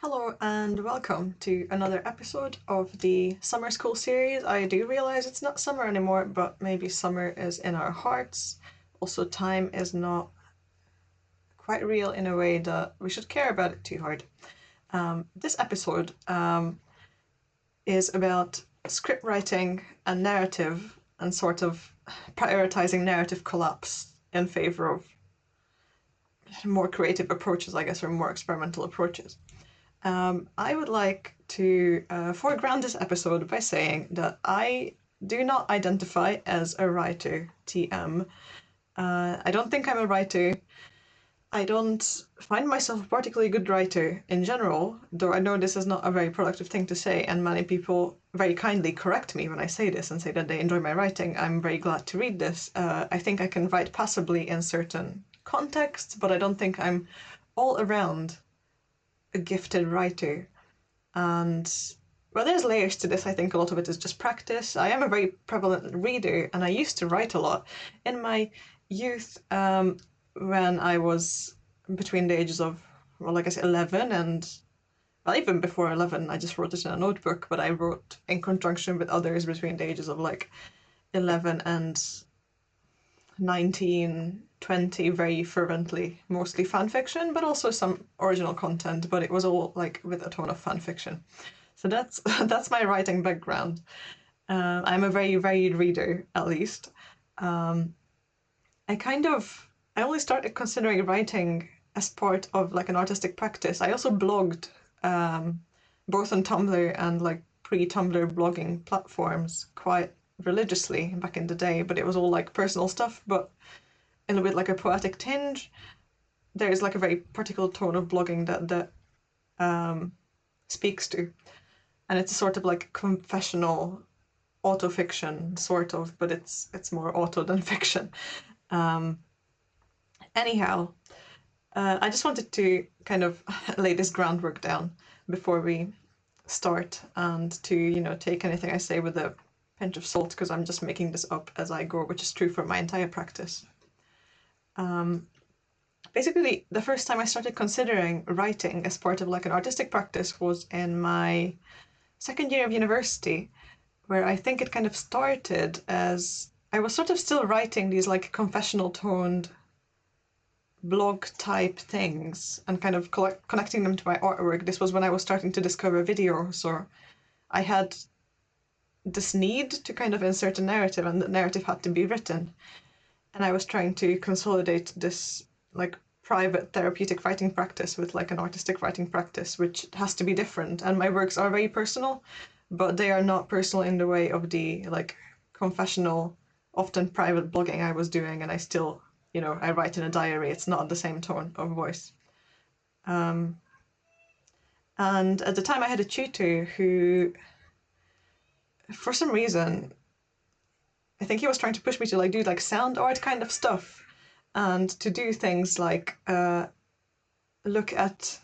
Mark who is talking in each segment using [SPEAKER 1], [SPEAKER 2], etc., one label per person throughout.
[SPEAKER 1] Hello and welcome to another episode of the summer school series. I do realize it's not summer anymore, but maybe summer is in our hearts. Also, time is not quite real in a way that we should care about it too hard. This episode is about script writing and narrative and sort of prioritizing narrative collapse in favor of more creative approaches, I guess, or more experimental approaches. I would like to foreground this episode by saying that I do not identify as a writer, TM. I don't think I'm a writer. I don't find myself a particularly good writer in general, though I know this is not a very productive thing to say, and many people very kindly correct me when I say this and say that they enjoy my writing. I'm very glad to read this. I think I can write passably in certain contexts, but I don't think I'm all around a gifted writer. And well, there's layers to this. I think a lot of it is just practice. I am a very prevalent reader, and I used to write a lot in my youth, when I was between the ages of, well, like I said, 11 and, well, even before 11, I just wrote it in a notebook, but I wrote in conjunction with others between the ages of like 11 and 19, 20 very fervently, mostly fan fiction, but also some original content, but it was all like with a tone of fan fiction. So that's that's my writing background. I'm a very varied reader, at least. I only started considering writing as part of like an artistic practice. I also blogged, both on Tumblr and like pre-Tumblr blogging platforms quite religiously back in the day, but it was all like personal stuff, but in a bit like a poetic tinge. There is like a very particular tone of blogging that speaks to, and it's a sort of like confessional autofiction, sort of, but it's more auto than fiction. Anyhow, I just wanted to kind of lay this groundwork down before we start, and to take anything I say with a pinch of salt, because I'm just making this up as I go, which is true for my entire practice. Basically, the first time I started considering writing as part of like an artistic practice was in my second year of university, where I think it kind of started as I was sort of still writing these like confessional toned blog type things and kind of connecting them to my artwork. This was when I was starting to discover video, so I had this need to kind of insert a narrative, and the narrative had to be written. And I was trying to consolidate this like private therapeutic writing practice with like an artistic writing practice, which has to be different. And my works are very personal, but they are not personal in the way of the like confessional, often private blogging I was doing. And I still, I write in a diary. It's not the same tone of voice. And at the time I had a tutor who, for some reason, I think he was trying to push me to like do like sound art kind of stuff, and to do things like look at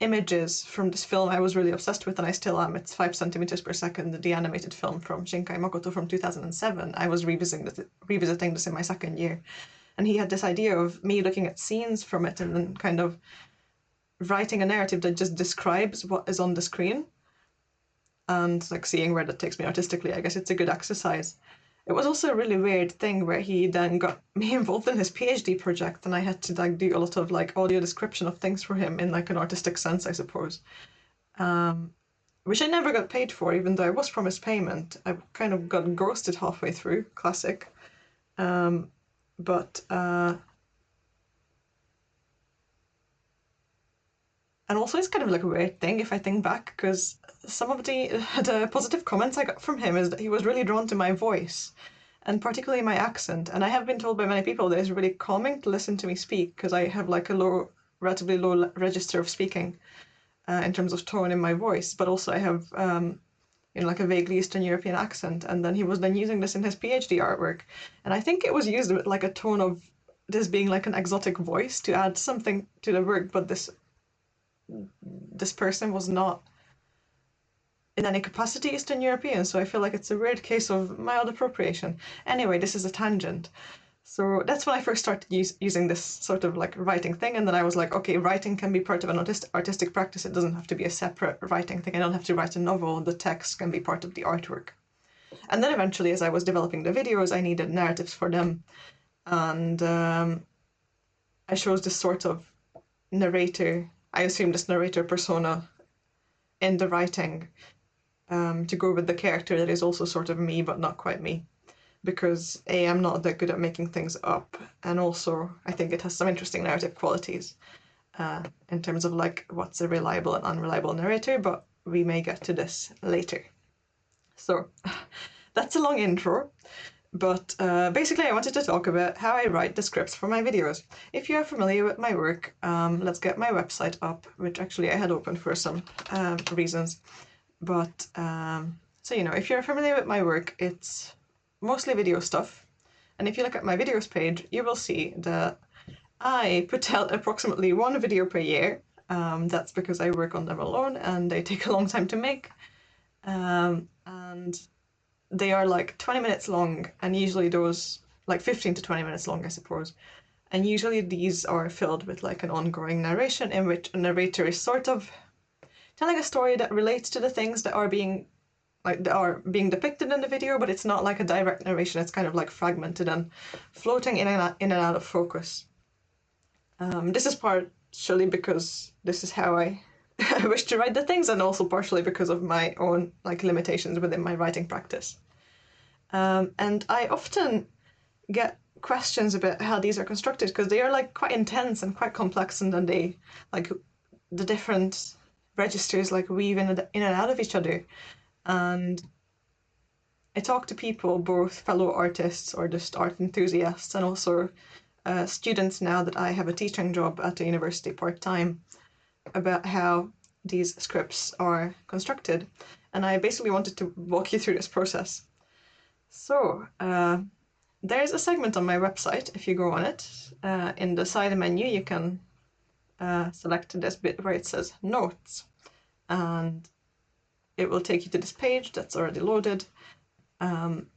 [SPEAKER 1] images from this film I was really obsessed with, and I still am. It's 5 centimeters per second, the animated film from Shinkai Makoto from 2007. I was revisiting this in my second year, and he had this idea of me looking at scenes from it and then kind of writing a narrative that just describes what is on the screen, and like seeing where that takes me artistically. I guess it's a good exercise. It was also a really weird thing where he then got me involved in his PhD project, and I had to like do a lot of like audio description of things for him in like an artistic sense, I suppose. Which I never got paid for, even though I was promised payment. I kind of got ghosted halfway through, classic. But and also it's kind of like a weird thing if I think back, because some of the positive comments I got from him is that he was really drawn to my voice, and particularly my accent. And I have been told by many people that it's really calming to listen to me speak, because I have like a relatively low register of speaking in terms of tone in my voice, but also I have like a vaguely Eastern European accent. And then he was then using this in his PhD artwork, and I think it was used with like a tone of this being like an exotic voice to add something to the work, but this person was not in any capacity Eastern European, so I feel like it's a weird case of mild appropriation. Anyway, this is a tangent. So that's when I first started using this sort of like writing thing, and then I was like, okay, writing can be part of an artistic practice. It doesn't have to be a separate writing thing. I don't have to write a novel. The text can be part of the artwork. And then eventually, as I was developing the videos, I needed narratives for them, and I chose this sort of narrator. I assume this narrator persona in the writing to go with the character that is also sort of me, but not quite me. Because A, I'm not that good at making things up, and also I think it has some interesting narrative qualities in terms of like what's a reliable and unreliable narrator, but we may get to this later. So that's a long intro, but basically I wanted to talk about how I write the scripts for my videos. If you are familiar with my work, let's get my website up, which actually I had open for some reasons. But so, you know, if you're familiar with my work, it's mostly video stuff. And if you look at my videos page, you will see that I put out approximately one video per year. That's because I work on them alone and they take a long time to make. And they are like 20 minutes long, and usually those, like 15 to 20 minutes long, I suppose. And usually these are filled with like an ongoing narration in which a narrator is sort of telling a story that relates to the things that are being depicted in the video, but it's not like a direct narration. It's kind of like fragmented and floating in and out of focus. This is partially because this is how I wish to write the things, and also partially because of my own like limitations within my writing practice. And I often get questions about how these are constructed, because they are like quite intense and quite complex, and then they like the different registers like weave in and out of each other. And I talk to people, both fellow artists or just art enthusiasts, and also students now that I have a teaching job at the university part-time, about how these scripts are constructed. And I basically wanted to walk you through this process. So there's a segment on my website. If you go on it, in the side menu, you can select this bit where it says notes, and it will take you to this page that's already loaded,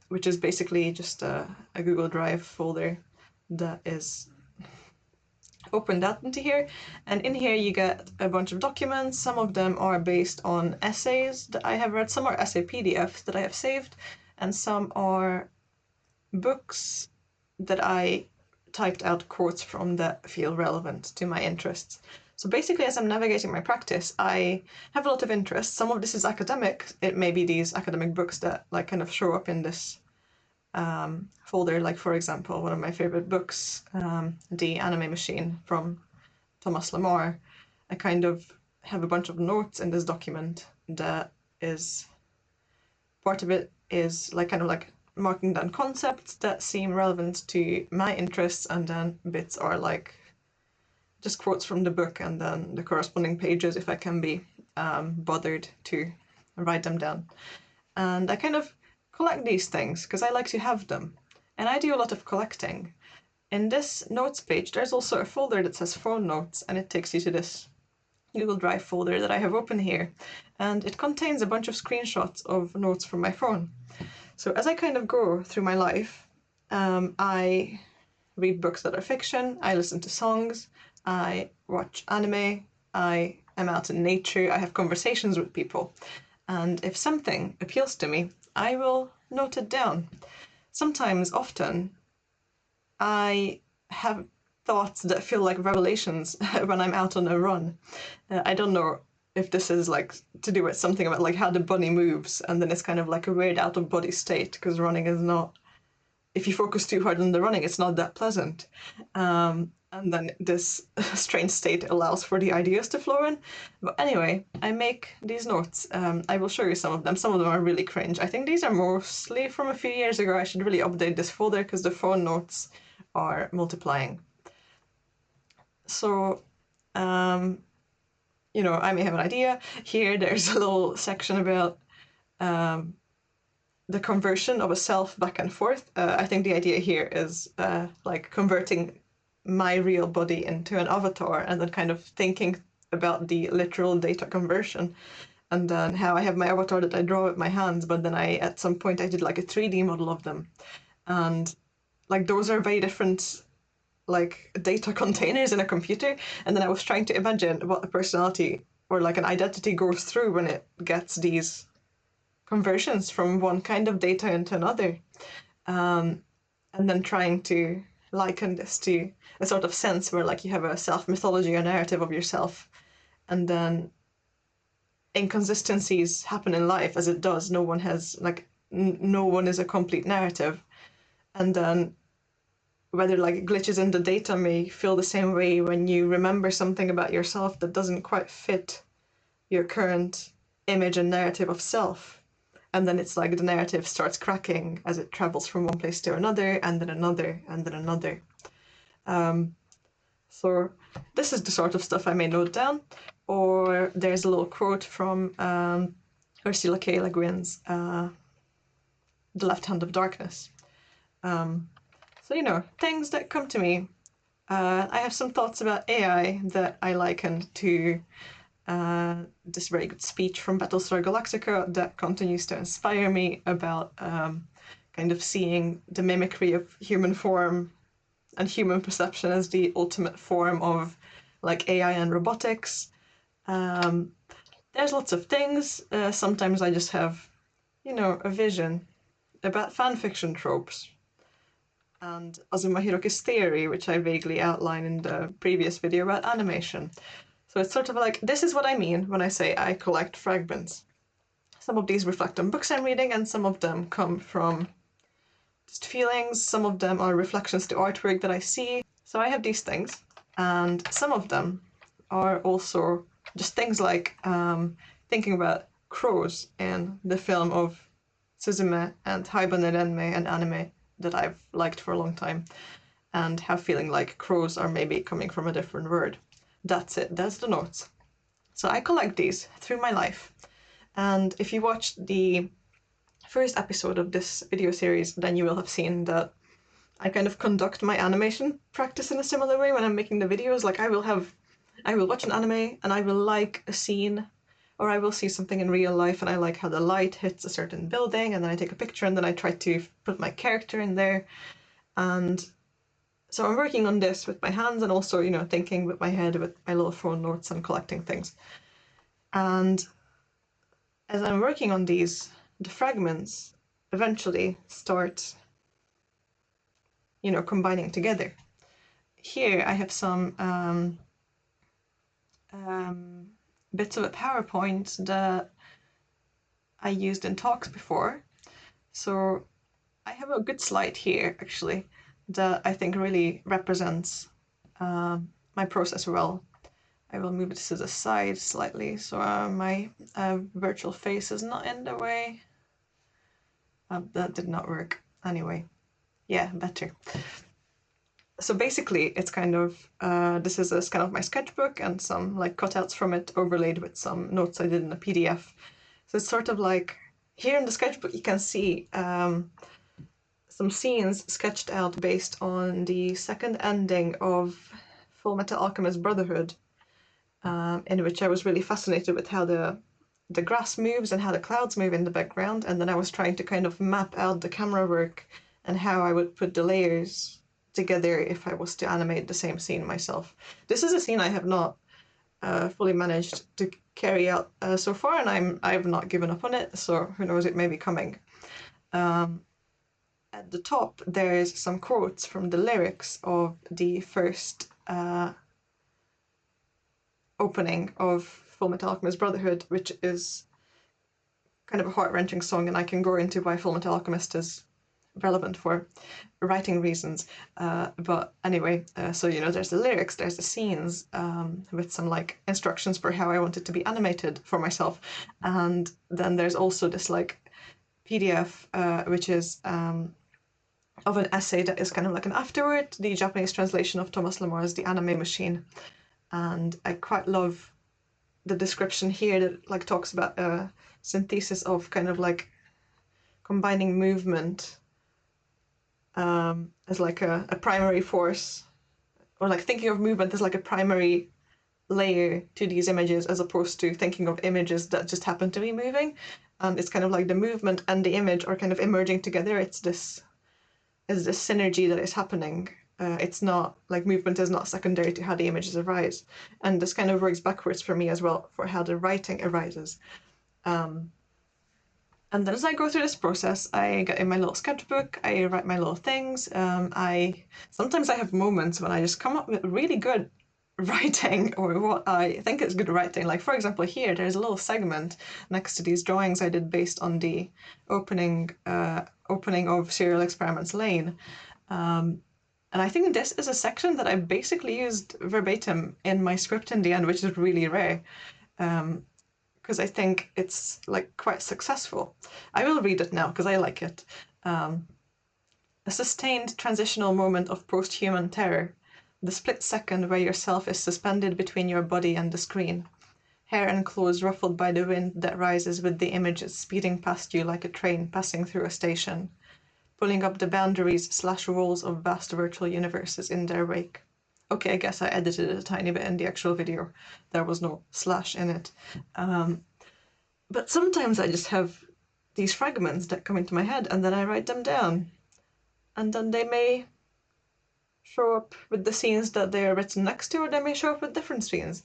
[SPEAKER 1] which is basically just a Google Drive folder that is opened up into here. And in here you get a bunch of documents. Some of them are based on essays that I have read. Some are essay PDFs that I have saved, and some are books that I typed out quotes from that feel relevant to my interests. So basically, as I'm navigating my practice, I have a lot of interests. Some of this is academic. It may be these academic books that like kind of show up in this folder. Like, for example, one of my favorite books, The Anime Machine from Thomas Lamar. I kind of have a bunch of notes in this document that is, part of it is like kind of like marking down concepts that seem relevant to my interests, and then bits are like just quotes from the book, and then the corresponding pages if I can be bothered to write them down. And I kind of collect these things because I like to have them, and I do a lot of collecting. In this notes page, there's also a folder that says phone notes, and it takes you to this Google Drive folder that I have open here, and it contains a bunch of screenshots of notes from my phone. So as I kind of go through my life, I read books that are fiction, I listen to songs, I watch anime, I am out in nature, I have conversations with people. And if something appeals to me, I will note it down. Sometimes, often, I have thoughts that feel like revelations when I'm out on a run. I don't know if this is like to do with something about like how the body moves, and then it's kind of like a weird out of body state, because running is not, if you focus too hard on the running, it's not that pleasant. And then this strange state allows for the ideas to flow in. But anyway, I make these notes. I will show you some of them. Some of them are really cringe. I think these are mostly from a few years ago. I should really update this folder because the phone notes are multiplying. So, you know, I may have an idea. Here, there's a little section about the conversion of a self back and forth. I think the idea here is like converting my real body into an avatar, and then kind of thinking about the literal data conversion. and then how I have my avatar that I draw with my hands, but then at some point I did like a 3D model of them. And like those are very different like data containers in a computer, and then I was trying to imagine what a personality or like an identity goes through when it gets these conversions from one kind of data into another, and then trying to liken this to a sort of sense where like you have a self mythology, a narrative of yourself, and then inconsistencies happen in life as it does. No one has like no one is a complete narrative, and then whether like glitches in the data may feel the same way when you remember something about yourself that doesn't quite fit your current image and narrative of self. And then it's like the narrative starts cracking as it travels from one place to another, and then another, and then another. So this is the sort of stuff I may note down. Or there's a little quote from Ursula K. Le Guin's The Left Hand of Darkness. So, you know, things that come to me. I have some thoughts about AI that I liken to this very good speech from Battlestar Galactica that continues to inspire me about kind of seeing the mimicry of human form and human perception as the ultimate form of like AI and robotics. There's lots of things. Sometimes I just have, you know, a vision about fanfiction tropes and Azuma Hiroki's theory, which I vaguely outlined in the previous video about animation. So it's sort of like, this is what I mean when I say I collect fragments. Some of these reflect on books I'm reading, and some of them come from just feelings. Some of them are reflections to artwork that I see. So I have these things, and some of them are also just things like thinking about crows in the film of Suzume and Haibane Renmei, an anime that I've liked for a long time, and how feeling like crows are maybe coming from a different word. That's it, that's the notes. So I collect these through my life. And if you watched the first episode of this video series, then you will have seen that I kind of conduct my animation practice in a similar way when I'm making the videos. Like I will watch an anime and I will like a scene, or I will see something in real life and I like how the light hits a certain building, and then I take a picture and then I try to put my character in there. And so I'm working on this with my hands and also, you know, thinking with my head with my little phone notes and collecting things. And as I'm working on these, the fragments eventually start, you know, combining together. Here I have some bits of a PowerPoint that I used in talks before. So I have a good slide here, actually, that I think really represents my process well. I will move this to the side slightly so my virtual face is not in the way. That did not work. Anyway, yeah, better. So basically, it's kind of, this is kind of my sketchbook and some like cutouts from it overlaid with some notes I did in a PDF. So it's sort of like, here in the sketchbook you can see some scenes sketched out based on the second ending of FullMetal Alchemist Brotherhood, in which I was really fascinated with how the grass moves and how the clouds move in the background, and then I was trying to kind of map out the camera work and how I would put the layers together if I was to animate the same scene myself. This is a scene I have not fully managed to carry out so far, and I've not given up on it, so who knows, it may be coming. At the top, there's some quotes from the lyrics of the first opening of FullMetal Alchemist Brotherhood, which is kind of a heart-wrenching song, and I can go into why FullMetal Alchemist is relevant for writing reasons. But anyway, so you know, there's the lyrics, there's the scenes with some like instructions for how I want it to be animated for myself, and then there's also this like PDF, which is of an essay that is kind of like an afterword, the Japanese translation of Thomas Lamar's The Anime Machine. And I quite love the description here that like talks about a synthesis of kind of like combining movement as like a primary force, or like thinking of movement as like a primary layer to these images as opposed to thinking of images that just happen to be moving. And it's kind of like the movement and the image are kind of emerging together. It's this synergy that is happening. It's not like movement is not secondary to how the images arise. And this kind of works backwards for me as well for how the writing arises. And then as I go through this process, I get in my little sketchbook, I write my little things. Sometimes I have moments when I just come up with really good writing or what I think is good writing. Like for example here, there's a little segment next to these drawings I did based on the opening of Serial Experiments Lane. And I think this is a section that I basically used verbatim in my script in the end, which is really rare. Because I think it's like quite successful. I will read it now because I like it. A sustained transitional moment of post-human terror, the split second where yourself is suspended between your body and the screen, hair and clothes ruffled by the wind that rises with the images speeding past you like a train passing through a station, pulling up the boundaries/walls of vast virtual universes in their wake. Okay, I guess I edited it a tiny bit in the actual video. There was no slash in it. But sometimes I just have these fragments that come into my head and then I write them down. And then they may show up with the scenes that they are written next to, or they may show up with different scenes.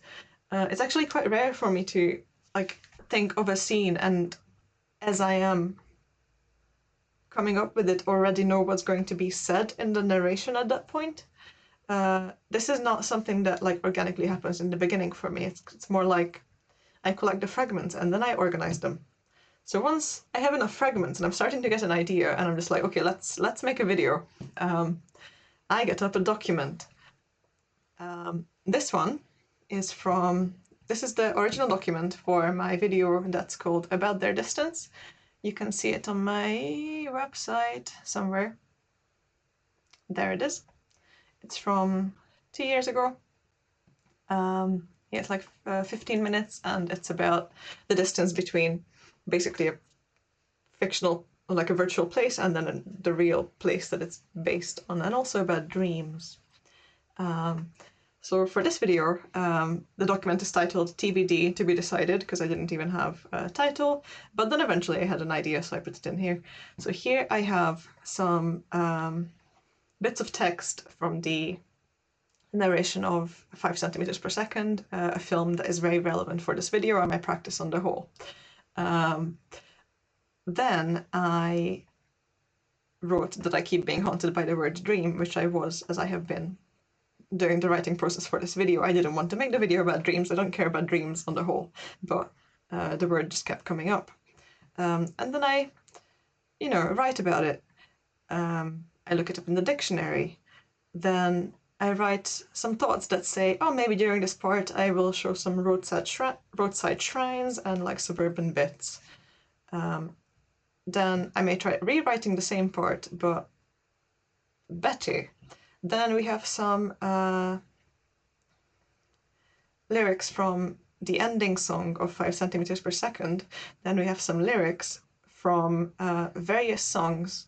[SPEAKER 1] It's actually quite rare for me to like think of a scene and as I am coming up with it already know what's going to be said in the narration at that point. This is not something that like organically happens in the beginning for me. It's more like I collect the fragments and then I organize them. So once I have enough fragments and I'm starting to get an idea and I'm just like, okay, let's make a video. I get up a document. This one is this is the original document for my video that's called About Their Distance. You can see it on my website somewhere. There it is. It's from 2 years ago. Yeah, it's like 15 minutes and it's about the distance between basically a fictional, like a virtual place, and then the real place that it's based on, and also about dreams. So for this video, the document is titled TBD, to be decided, because I didn't even have a title, but then eventually I had an idea, so I put it in here. So here I have some bits of text from the narration of 5 centimeters per second, a film that is very relevant for this video and my practice on the whole. Then I wrote that I keep being haunted by the word dream, which I was, as I have been during the writing process for this video. I didn't want to make the video about dreams. I don't care about dreams on the whole, but the word just kept coming up. And then I, write about it. I look it up in the dictionary. Then I write some thoughts that say, oh, maybe during this part I will show some roadside shrines and like suburban bits. Then I may try rewriting the same part, but better. Then we have some lyrics from the ending song of 5 centimeters per second. Then we have some lyrics from various songs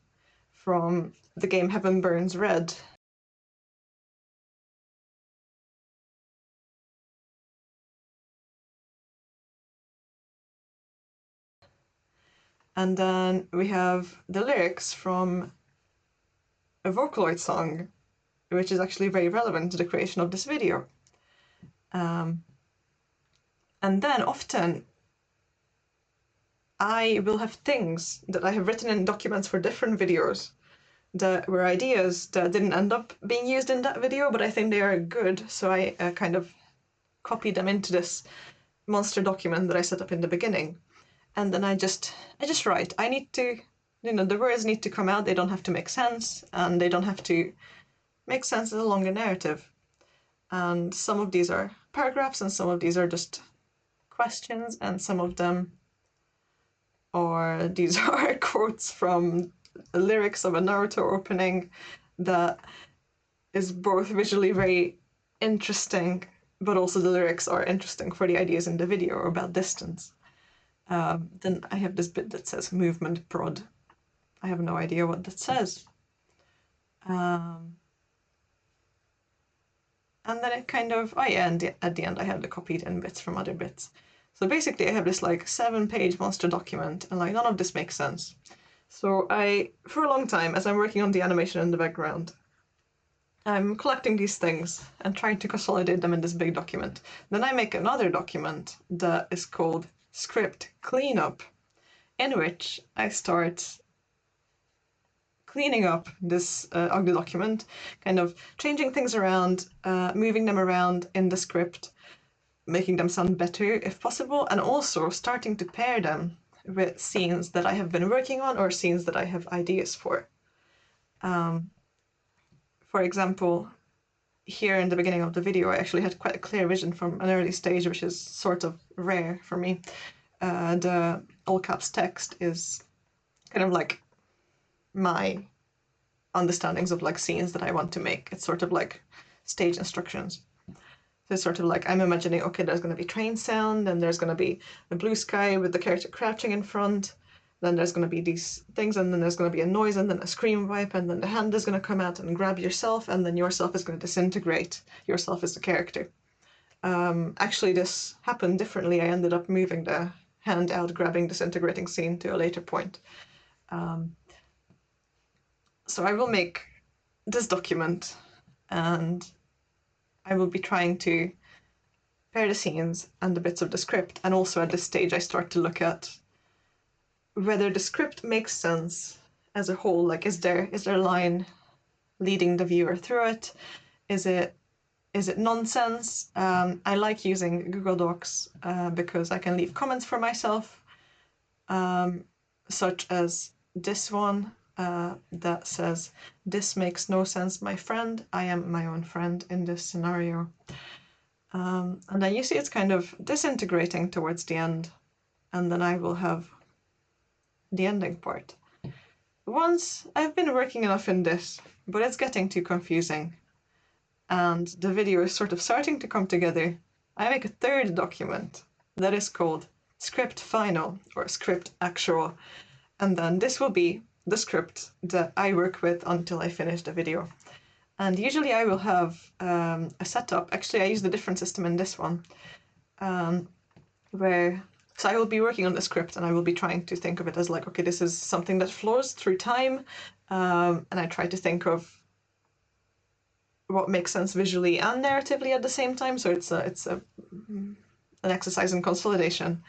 [SPEAKER 1] from the game Heaven Burns Red. And then we have the lyrics from a Vocaloid song, which is actually very relevant to the creation of this video. And then often I will have things that I have written in documents for different videos that were ideas that didn't end up being used in that video, but I think they are good, so I kind of copied them into this monster document that I set up in the beginning. And then I just write. I need to, the words need to come out. They don't have to make sense, and they don't have to make sense as a longer narrative. And some of these are paragraphs, and some of these are just questions, and some of them these are quotes from lyrics of a Naruto opening that is both visually very interesting, but also the lyrics are interesting for the ideas in the video about distance. Then I have this bit that says movement prod. I have no idea what that says. And then it kind of, oh yeah, and at the end I have the copied in bits from other bits. So basically I have this like 7-page monster document, and like none of this makes sense. So for a long time, as I'm working on the animation in the background, I'm collecting these things and trying to consolidate them in this big document. Then I make another document that is called Script Cleanup, in which I start cleaning up this ugly document, kind of changing things around, moving them around in the script, making them sound better if possible, and also starting to pair them with scenes that I have been working on or scenes that I have ideas for. For example, here in the beginning of the video, I actually had quite a clear vision from an early stage, which is sort of rare for me. The all caps text is kind of like my understandings of like scenes that I want to make. It's sort of like stage instructions. So it's sort of like I'm imagining, okay, there's going to be train sound, and there's going to be a blue sky with the character crouching in front, then there's going to be these things, and then there's going to be a noise, and then a scream wipe, and then the hand is going to come out and grab yourself, and then yourself is going to disintegrate. Yourself is the character. Actually, this happened differently. I ended up moving the hand out, grabbing disintegrating scene to a later point. So I will make this document, and I will be trying to pair the scenes and the bits of the script, and also at this stage I start to look at whether the script makes sense as a whole. Like, is there a line leading the viewer through it? Is it nonsense? I like using Google Docs because I can leave comments for myself, such as this one that says, "This makes no sense, my friend. I am my own friend in this scenario." And then you see it's kind of disintegrating towards the end, and then I will have the ending part. Once I've been working enough in this, but it's getting too confusing, and the video is sort of starting to come together, I make a third document that is called Script Final or Script Actual, and then this will be the script that I work with until I finish the video. And usually I will have a setup. Actually, I use the different system in this one, so I will be working on the script, and I will be trying to think of it as like, okay, this is something that flows through time, and I try to think of what makes sense visually and narratively at the same time. So it's an exercise in consolidation.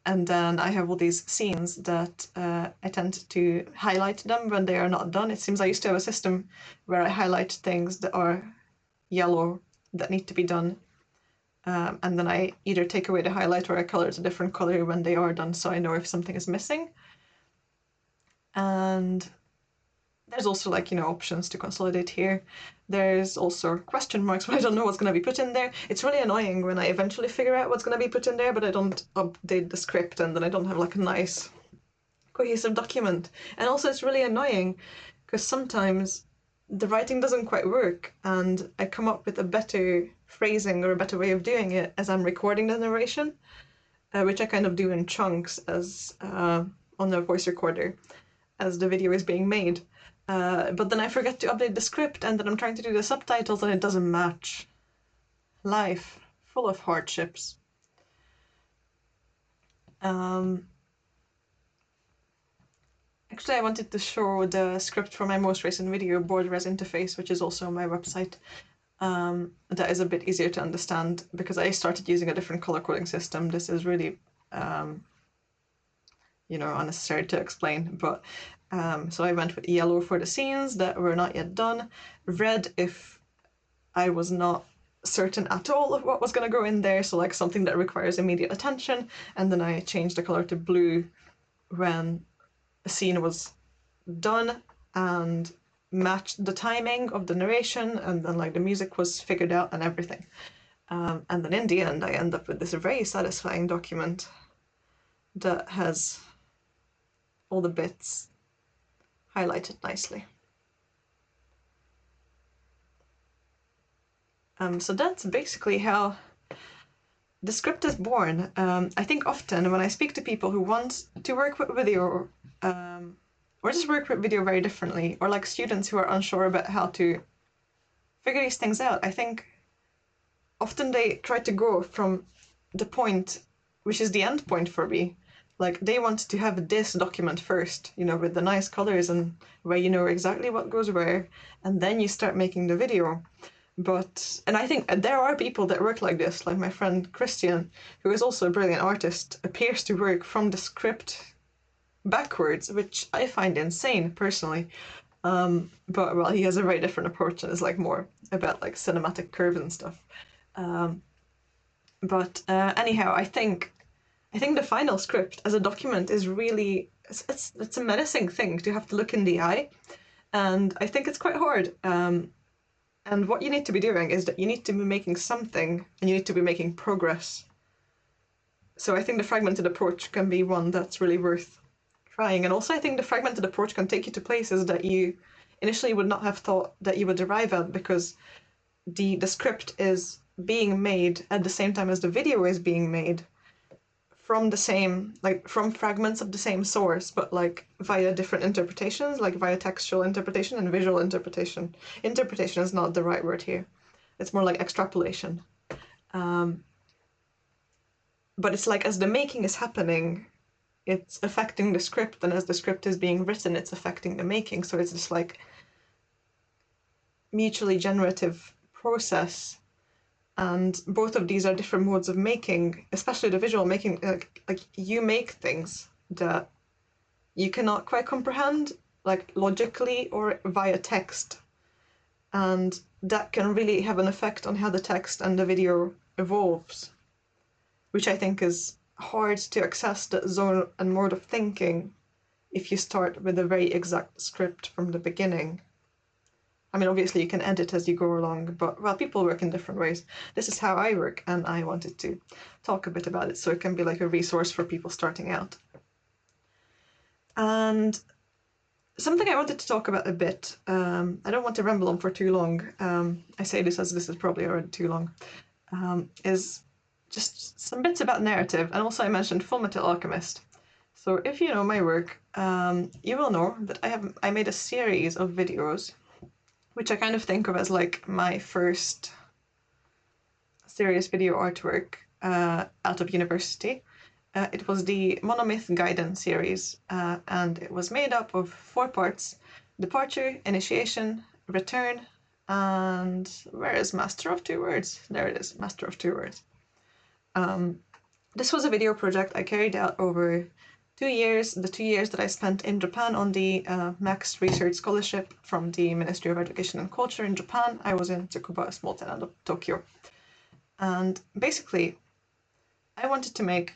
[SPEAKER 1] And then I have all these scenes that I tend to highlight them when they are not done. It seems I used to have a system where I highlight things that are yellow that need to be done. And then I either take away the highlight or I color it a different color when they are done, so I know if something is missing. And there's also, like, options to consolidate here. There's also question marks when I don't know what's going to be put in there. It's really annoying when I eventually figure out what's going to be put in there, but I don't update the script, and then I don't have like a nice cohesive document. And also it's really annoying because sometimes the writing doesn't quite work, and I come up with a better phrasing or a better way of doing it as I'm recording the narration, which I kind of do in chunks as on the voice recorder as the video is being made. But then I forget to update the script, and then I'm trying to do the subtitles and it doesn't match. Life, full of hardships. Actually, I wanted to show the script for my most recent video, Borderless Interface, which is also on my website. That is a bit easier to understand because I started using a different color coding system. This is really, unnecessary to explain, but so I went with yellow for the scenes that were not yet done, red if I was not certain at all of what was going to go in there, so like something that requires immediate attention, and then I changed the color to blue when a scene was done and matched the timing of the narration, and then like the music was figured out and everything. And then in the end I end up with this very satisfying document that has all the bits highlighted nicely. So that's basically how the script is born. I think often when I speak to people who want to work with video, or just work with video very differently, or like students who are unsure about how to figure these things out, I think often they try to go from the point, which is the end point for me. Like, they want to have this document first, you know, with the nice colors and where you know exactly what goes where, and then you start making the video. But, and I think there are people that work like this, like my friend Christian, who is also a brilliant artist, appears to work from the script backwards, which I find insane personally. But well, he has a very different approach and is like more about like cinematic curves and stuff. But anyhow, I think the final script as a document is really it's a menacing thing to have to look in the eye, and I think it's quite hard. And what you need to be doing is that you need to be making something, and you need to be making progress. So I think the fragmented approach can be one that's really worth trying. And also I think the fragmented approach can take you to places that you initially would not have thought that you would arrive at, because the script is being made at the same time as the video is being made, from the same, like from fragments of the same source, but like via different interpretations, like via textual interpretation and visual interpretation. Interpretation is not the right word here. It's more like extrapolation. But it's like as the making is happening, it's affecting the script, and as the script is being written, it's affecting the making. So it's this like mutually generative process. And both of these are different modes of making, especially the visual making. Like you make things that you cannot quite comprehend, like logically or via text. And that can really have an effect on how the text and the video evolves, which I think is hard to access that zone and mode of thinking if you start with a very exact script from the beginning. I mean, obviously you can edit as you go along, but well, people work in different ways. This is how I work, and I wanted to talk a bit about it so it can be like a resource for people starting out. And something I wanted to talk about a bit, I don't want to ramble on for too long, I say this as this is probably already too long, is just some bits about narrative, and also I mentioned FullMetal Alchemist. So if you know my work, you will know that I made a series of videos which I kind of think of as like my first serious video artwork out of university. It was the Monomyth Gaiden series, and it was made up of 4 parts: Departure, Initiation, Return, and where is Master of Two Words? There it is, Master of Two Words. This was a video project I carried out over 2 years, the 2 years that I spent in Japan on the Max Research Scholarship from the Ministry of Education and Culture in Japan. I was in Tsukuba, a small town out of Tokyo. And basically, I wanted to make,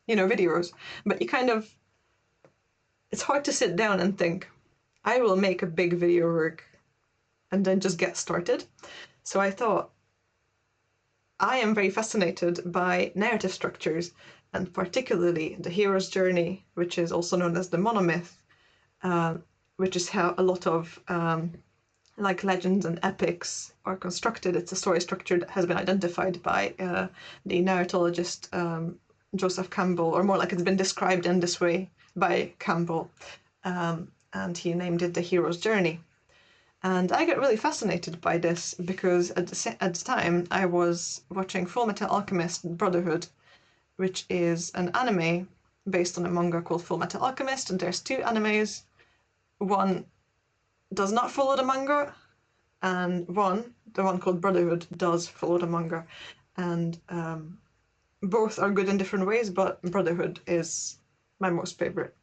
[SPEAKER 1] you know, videos, but you kind of, it's hard to sit down and think, I will make a big video work and then just get started. So I thought, I am very fascinated by narrative structures, and particularly the hero's journey, which is also known as the monomyth, which is how a lot of like legends and epics are constructed. It's a story structure that has been identified by the narratologist Joseph Campbell, or more like it's been described in this way by Campbell, and he named it the hero's journey. And I got really fascinated by this because at the time I was watching FullMetal Alchemist Brotherhood, which is an anime based on a manga called FullMetal Alchemist, and there's 2 animes. One does not follow the manga, and the one called Brotherhood, does follow the manga. And both are good in different ways, but Brotherhood is my most favorite.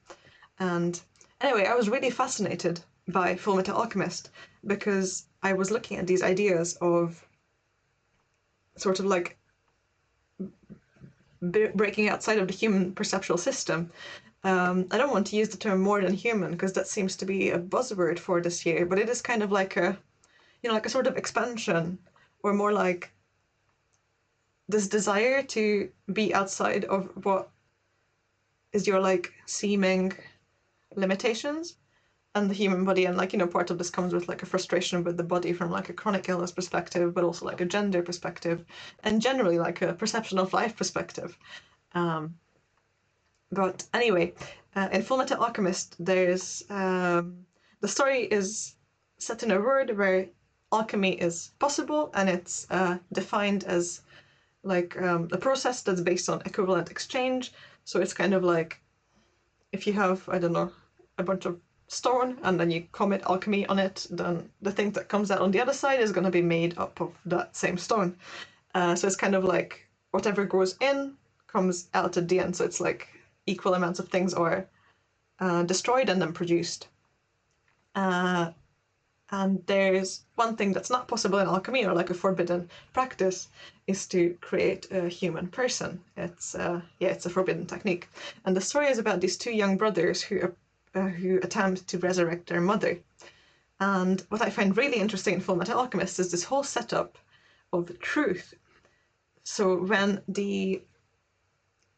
[SPEAKER 1] And anyway, I was really fascinated by FullMetal Alchemist because I was looking at these ideas of sort of like breaking outside of the human perceptual system. I don't want to use the term more than human because that seems to be a buzzword for this year, but it is kind of like a, you know, like a sort of expansion, or more like this desire to be outside of what is your like seeming limitations and the human body. And like, you know, part of this comes with like a frustration with the body from like a chronic illness perspective, but also like a gender perspective, and generally like a perception of life perspective. But anyway, in FullMetal Alchemist, there's the story is set in a world where alchemy is possible, and it's defined as like a process that's based on equivalent exchange. So it's kind of like if you have, I don't know, a bunch of stone and then you commit alchemy on it, then the thing that comes out on the other side is going to be made up of that same stone. So it's kind of like whatever goes in comes out at the end. So it's like equal amounts of things are destroyed and then produced. And there's one thing that's not possible in alchemy, or like a forbidden practice, is to create a human person. It's a forbidden technique. And the story is about these two young brothers who attempt to resurrect their mother. And what I find really interesting in FullMetal Alchemist is this whole setup of truth. So when the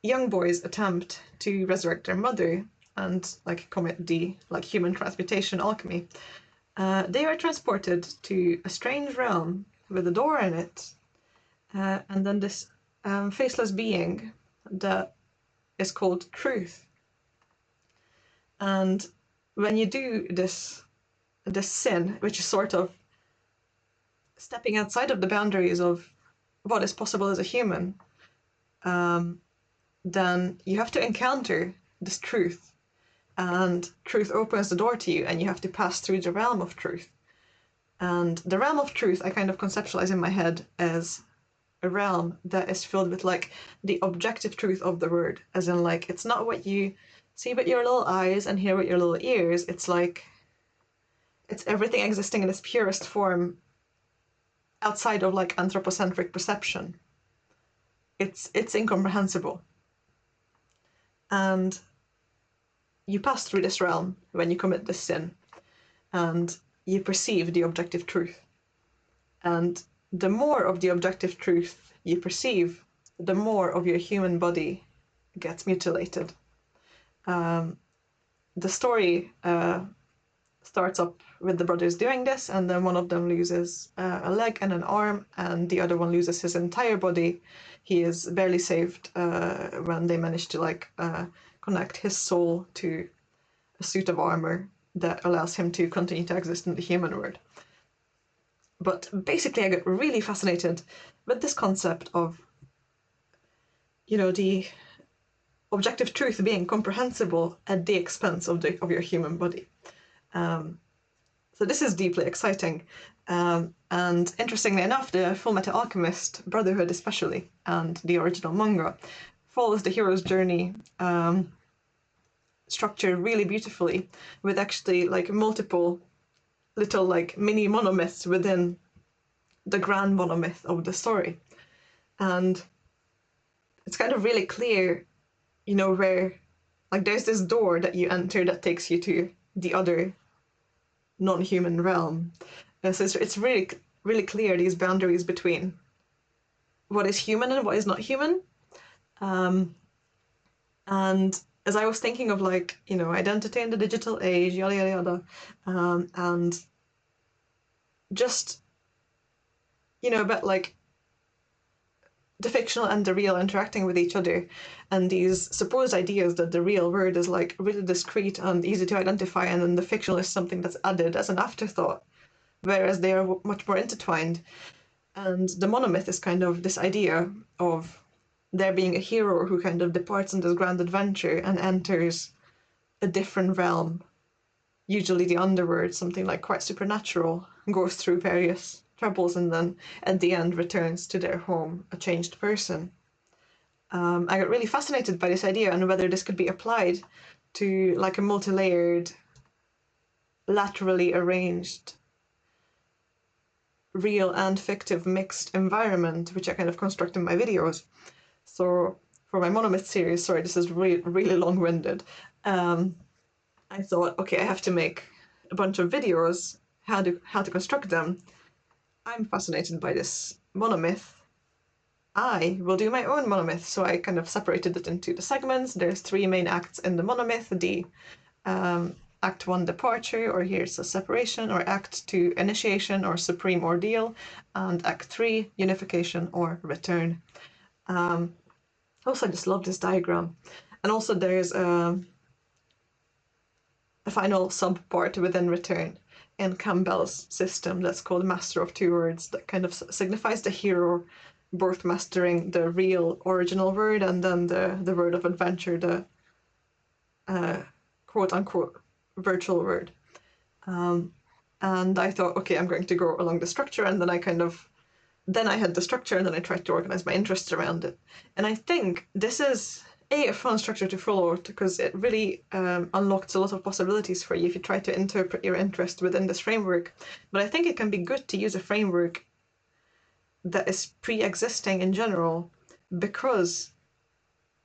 [SPEAKER 1] young boys attempt to resurrect their mother and like commit the like human transmutation alchemy, they are transported to a strange realm with a door in it, and then this faceless being that is called Truth. And when you do this sin, which is sort of stepping outside of the boundaries of what is possible as a human, then you have to encounter this truth. And truth opens the door to you, and you have to pass through the realm of truth. And the realm of truth I kind of conceptualize in my head as a realm that is filled with like the objective truth of the word, as in like it's not what you see with your little eyes and hear with your little ears. It's like it's everything existing in its purest form outside of like anthropocentric perception. It's incomprehensible. And you pass through this realm when you commit this sin, and you perceive the objective truth. And the more of the objective truth you perceive, the more of your human body gets mutilated. The story starts up with the brothers doing this, and then one of them loses a leg and an arm, and the other one loses his entire body. He is barely saved when they manage to connect his soul to a suit of armor that allows him to continue to exist in the human world. But basically I got really fascinated with this concept of, the objective truth being comprehensible at the expense of your human body. So this is deeply exciting. And interestingly enough, the FullMetal Alchemist Brotherhood especially, and the original manga, follows the hero's journey structured really beautifully, with actually like multiple little like mini monomyths within the grand monomyth of the story. And it's kind of really clear, where like there's this door that you enter that takes you to the other non-human realm. And so it's really, really clear, these boundaries between what is human and what is not human. And as I was thinking of identity in the digital age, yada, yada, yada, and just, about like the fictional and the real interacting with each other, and these supposed ideas that the real world is like really discrete and easy to identify, and then the fictional is something that's added as an afterthought, whereas they are much more intertwined. And the monomyth is kind of this idea of there being a hero who kind of departs on this grand adventure and enters a different realm, usually the underworld, something like quite supernatural, goes through various troubles, and then at the end returns to their home a changed person. I got really fascinated by this idea and whether this could be applied to like a multi-layered, laterally arranged, real and fictive mixed environment, which I kind of construct in my videos. So for my monomyth series, sorry, this is really long-winded, I thought, okay, I have to make a bunch of videos, how to construct them. I'm fascinated by this monomyth. I will do my own monomyth. So I kind of separated it into the segments. There's 3 main acts in the monomyth: the Act 1 departure, or here's a separation, or Act 2 initiation or supreme ordeal, and Act 3 unification or return. Also, I just love this diagram. And also there's a final sub part within return. in Campbell's system that's called Master of Two Words, that kind of signifies the hero both mastering the real original word and then the word of adventure, the quote unquote virtual word. And I thought, okay, I'm going to go along the structure, and then I had the structure, and then I tried to organize my interests around it. And I think this is a fun structure to follow because it really unlocks a lot of possibilities for you if you try to interpret your interest within this framework. But I think it can be good to use a framework that is pre-existing in general, because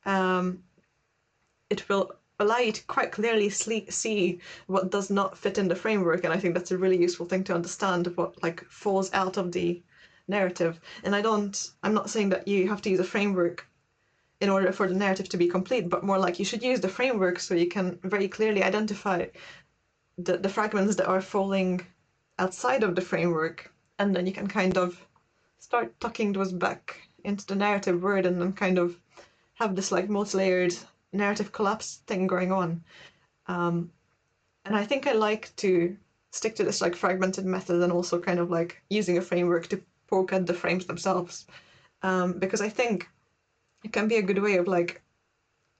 [SPEAKER 1] it will allow you to quite clearly see what does not fit in the framework. And I think that's a really useful thing to understand, what like falls out of the narrative. And I'm not saying that you have to use a framework in order for the narrative to be complete, but more like you should use the framework so you can very clearly identify the fragments that are falling outside of the framework, and then you can kind of start tucking those back into the narrative word, and then kind of have this like multi-layered narrative collapse thing going on. And I think I like to stick to this like fragmented method, and also kind of like using a framework to poke at the frames themselves, because I think it can be a good way of like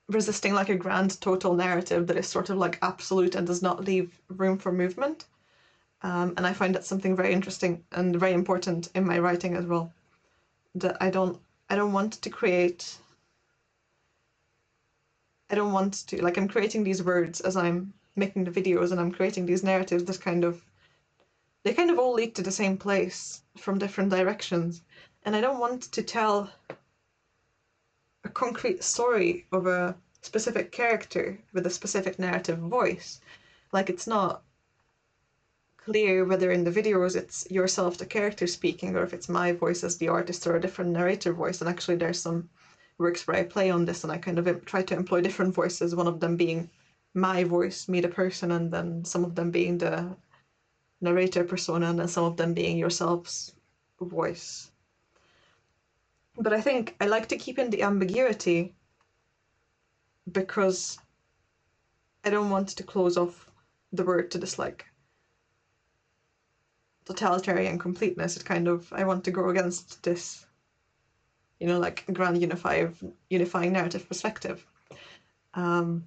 [SPEAKER 1] resisting like a grand total narrative that is sort of like absolute and does not leave room for movement. And I find that something very interesting and very important in my writing as well. That I don't want to create. I don't want to, like, I'm creating these words as I'm making the videos, and I'm creating these narratives that they kind of all lead to the same place from different directions. And I don't want to tell a concrete story of a specific character with a specific narrative voice. Like, it's not clear whether in the videos it's yourself, the character, speaking, or if it's my voice as the artist or a different narrator voice. And actually there's some works where I play on this, and I kind of try to employ different voices, one of them being my voice, me the person, and then some of them being the narrator persona, and then some of them being yourself's voice. But I think I like to keep in the ambiguity because I don't want to close off the word to this like totalitarian completeness. It kind of, I want to go against this, you know, like grand unifying narrative perspective. And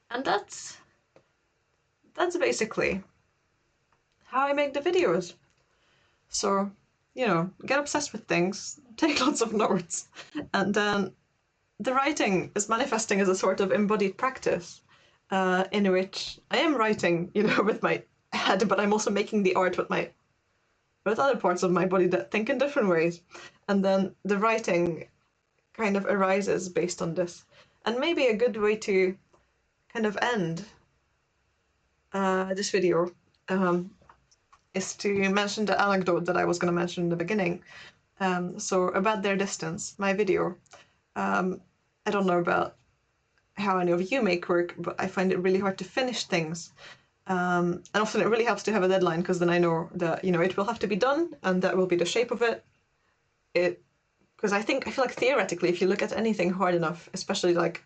[SPEAKER 1] that's basically how I make the videos. So, you know, get obsessed with things, take lots of notes, and then the writing is manifesting as a sort of embodied practice, in which I am writing, you know, with my head, but I'm also making the art with other parts of my body that think in different ways. And then the writing kind of arises based on this. And maybe a good way to kind of end this video is to mention the anecdote that I was going to mention in the beginning. So about their distance, my video. I don't know about how any of you make work, but I find it really hard to finish things. And often it really helps to have a deadline, because then I know that, you know, it will have to be done, and that will be the shape of it. Because I feel like theoretically, if you look at anything hard enough, especially like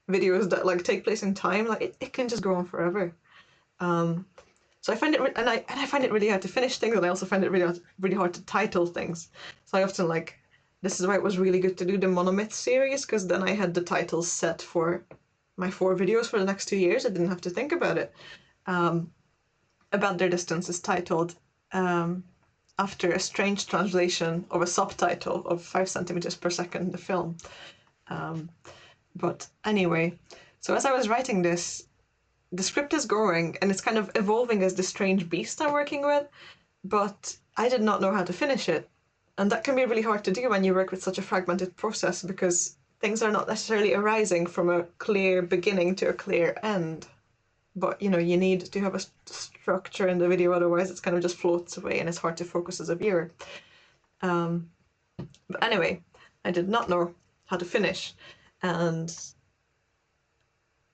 [SPEAKER 1] videos that like take place in time, like it can just go on forever. So I find it, and I find it really hard to finish things, and I also find it really hard to title things. So I often like, this is why it was really good to do the Monomyth series, because then I had the titles set for my 4 videos for the next 2 years. I didn't have to think about it. About Their Distance is titled after a strange translation of a subtitle of 5 centimeters per second, the film. But anyway, so as I was writing this, the script is growing, and it's kind of evolving as this strange beast I'm working with, but I did not know how to finish it. And that can be really hard to do when you work with such a fragmented process, because things are not necessarily arising from a clear beginning to a clear end. But, you know, you need to have a structure in the video, otherwise it's kind of just floats away and it's hard to focus as a viewer. But anyway, I did not know how to finish. And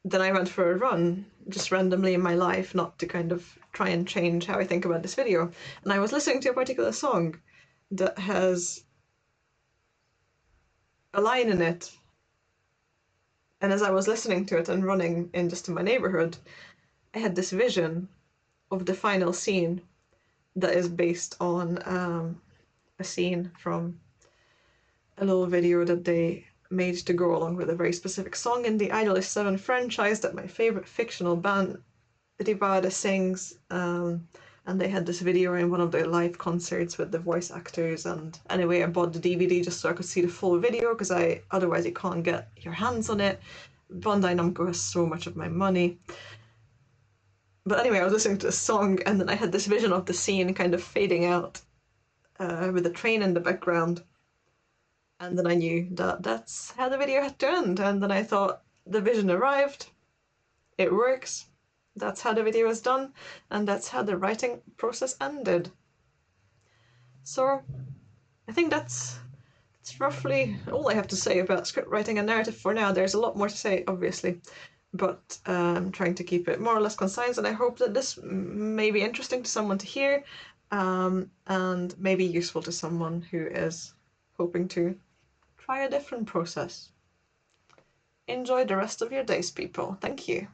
[SPEAKER 1] then I went for a run, just randomly in my life, not to kind of try and change how I think about this video. And I was listening to a particular song that has a line in it. And as I was listening to it and running in just in my neighborhood, I had this vision of the final scene that is based on a scene from a little video that they made to go along with a very specific song in the Idolish 7 franchise that my favorite fictional band Rivada sings. And they had this video in one of their live concerts with the voice actors. And anyway, I bought the DVD just so I could see the full video, because otherwise you can't get your hands on it. Bandai Namco has so much of my money. But anyway, I was listening to a song, and then I had this vision of the scene kind of fading out with the train in the background. And then I knew that that's how the video had to end. And then I thought, the vision arrived, it works, that's how the video is done, and that's how the writing process ended. So I think that's roughly all I have to say about script writing and narrative for now. There's a lot more to say, obviously, but I'm trying to keep it more or less concise, and I hope that this may be interesting to someone to hear, and maybe useful to someone who is hoping to try a different process. Enjoy the rest of your days, people. Thank you.